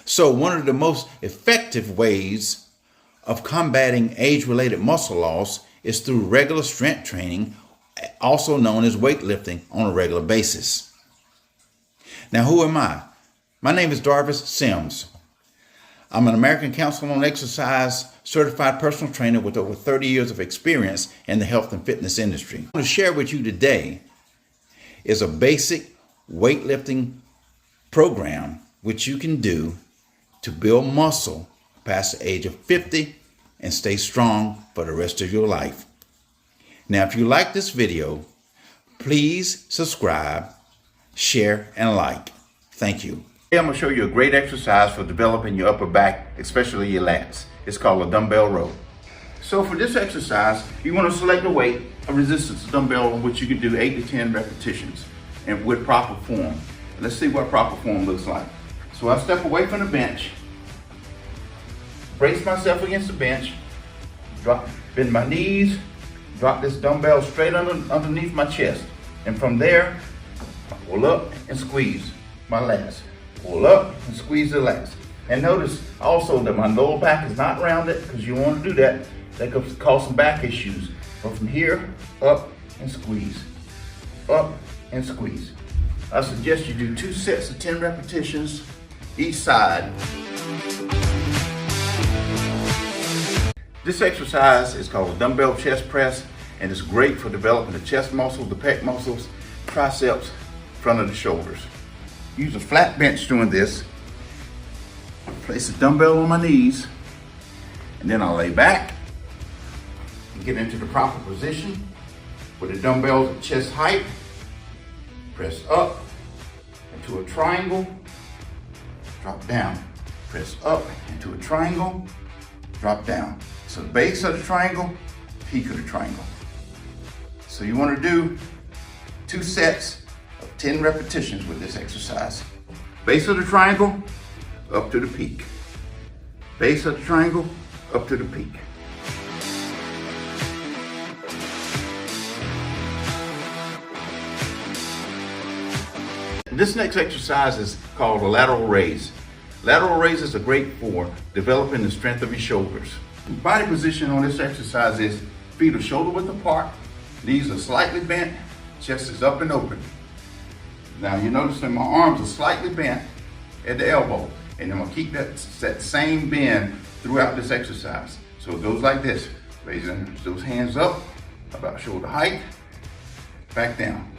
So one of the most effective ways of combating age-related muscle loss is through regular strength training, also known as weightlifting, on a regular basis. Now, who am I? My name is Darvis Sims. I'm an American Council on Exercise certified personal trainer with over 30 years of experience in the health and fitness industry. What I want to share with you today is a basic weightlifting program which you can do to build muscle past the age of 50 and stay strong for the rest of your life. Now, if you like this video, please subscribe, share, and like. Thank you. Today I'm going to show you a great exercise for developing your upper back, especially your lats. It's called a dumbbell row. So for this exercise, you want to select a weight, a resistance dumbbell, which you can do 8 to 10 repetitions and with proper form. Let's see what proper form looks like. So I step away from the bench, brace myself against the bench, bend my knees, drop this dumbbell straight underneath my chest. And from there, I pull up and squeeze my lats. Pull up and squeeze the lats. And notice also that my lower back is not rounded, because you want to do that. That could cause some back issues. But from here, up and squeeze. Up and squeeze. I suggest you do 2 sets of 10 repetitions each side. This exercise is called a dumbbell chest press, and it's great for developing the chest muscles, the pec muscles, triceps, front of the shoulders. Use a flat bench doing this. Place the dumbbell on my knees, and then I'll lay back and get into the proper position with the dumbbells at chest height. Press up into a triangle, drop down. Press up into a triangle, drop down. So the base of the triangle, peak of the triangle. So you want to do 2 sets of 10 repetitions with this exercise. Base of the triangle, up to the peak. Base of the triangle, up to the peak. This next exercise is called a lateral raise. Lateral raises are great for developing the strength of your shoulders. Body position on this exercise is feet are shoulder width apart, knees are slightly bent, chest is up and open. Now you notice that my arms are slightly bent at the elbow, and I'm gonna keep that same bend throughout this exercise. So it goes like this, raising those hands up about shoulder height, back down.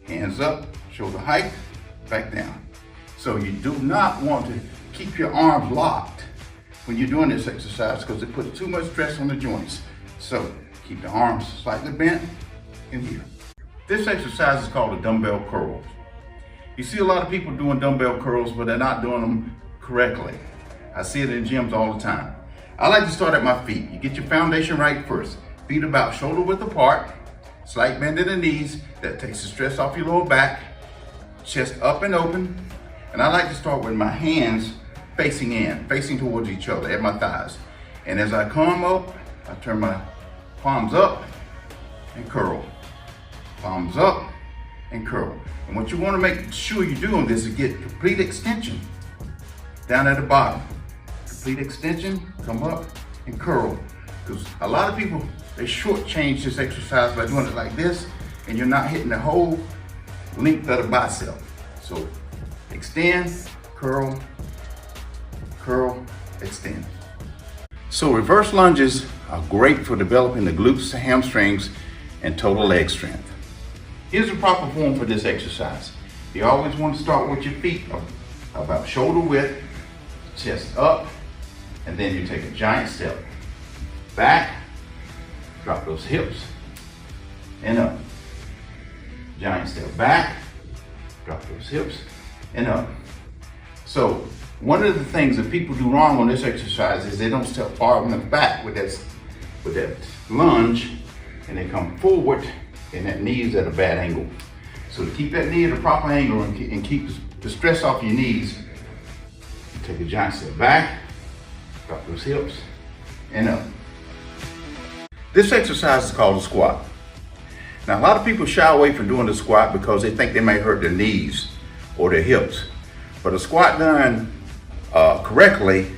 Hands up, shoulder height, back down. So you do not want to keep your arms locked when you're doing this exercise, because it puts too much stress on the joints. So keep the arms slightly bent in here. This exercise is called a dumbbell curl. You see a lot of people doing dumbbell curls, but they're not doing them correctly. I see it in gyms all the time. I like to start at my feet. You get your foundation right first. Feet about shoulder width apart, slight bend in the knees. That takes the stress off your lower back. Chest up and open. And I like to start with my hands facing in, facing towards each other at my thighs. And as I come up, I turn my palms up and curl. Palms up and curl. And what you want to make sure you're doing this is get complete extension down at the bottom. Complete extension, come up and curl. Because a lot of people, they shortchange this exercise by doing it like this, and you're not hitting the whole length of the bicep. So extend, curl, curl, extend. So reverse lunges are great for developing the glutes, hamstrings, and total leg strength. Here's the proper form for this exercise. You always want to start with your feet about shoulder width, chest up, and then you take a giant step back, drop those hips, and up. Giant step back, drop those hips, and up. So one of the things that people do wrong on this exercise is they don't step far enough back with that lunge, and they come forward, and that knee is at a bad angle. So to keep that knee at a proper angle and keep the stress off your knees, you take a giant step back, drop those hips, and up. This exercise is called a squat. Now, a lot of people shy away from doing the squat because they think they may hurt their knees or their hips. But a squat done correctly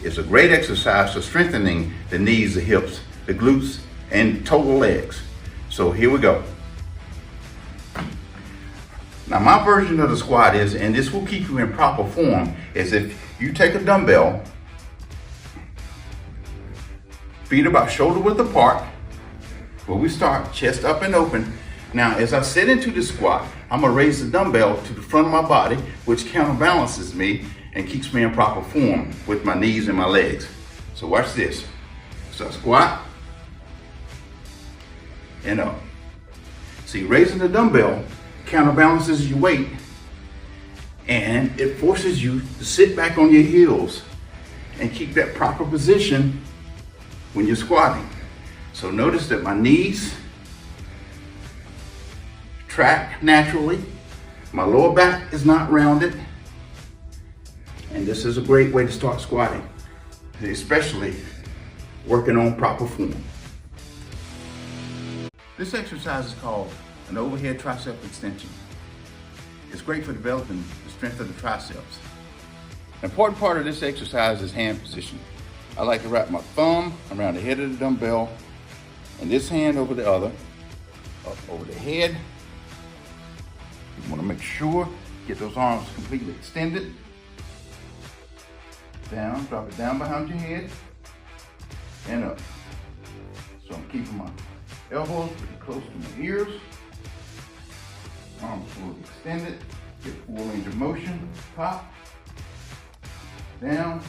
is a great exercise for strengthening the knees, the hips, the glutes, and total legs. So here we go. Now my version of the squat is, and this will keep you in proper form, is if you take a dumbbell, feet about shoulder width apart, where we start, chest up and open. Now as I sit into the squat, I'm gonna raise the dumbbell to the front of my body, which counterbalances me and keeps me in proper form with my knees and my legs. So watch this. So I squat and up. See, raising the dumbbell counterbalances your weight and it forces you to sit back on your heels and keep that proper position when you're squatting. So notice that my knees track naturally, my lower back is not rounded, and this is a great way to start squatting, especially working on proper form. This exercise is called an overhead tricep extension. It's great for developing the strength of the triceps. An important part of this exercise is hand position. I like to wrap my thumb around the head of the dumbbell and this hand over the other, up over the head. You want to make sure, get those arms completely extended. Down, drop it down behind your head and up. So I'm keeping my elbows pretty close to my ears. Arms fully extended, get full range of motion, pop, down.